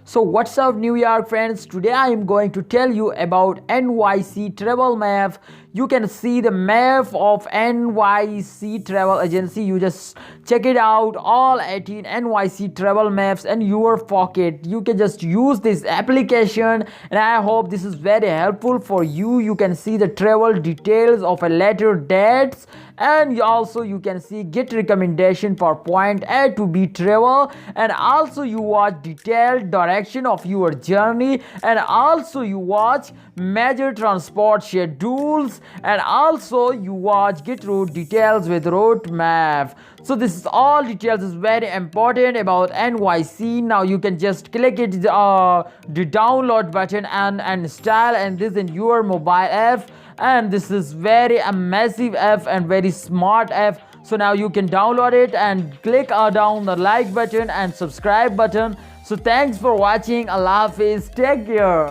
So what's up New York friends, today I am going to tell you about NYC travel map. You can see the map of NYC travel agency. You just check it out, all 18 NYC travel maps in your pocket. You can just use this application and I hope this is very helpful for you. You can see the travel details of a later dates, and you can see get recommendation for point A to B travel, and also you watch detailed direction of your journey, and also you watch major transport schedules, and also you watch get route details with route map. So this is all details is very important about NYC. Now you can just click it the download button and install and this in your mobile app, and this is very a massive app and very smart app. So now you can download it and click down the like button and subscribe button. So thanks for watching. Allah Hafiz, take care.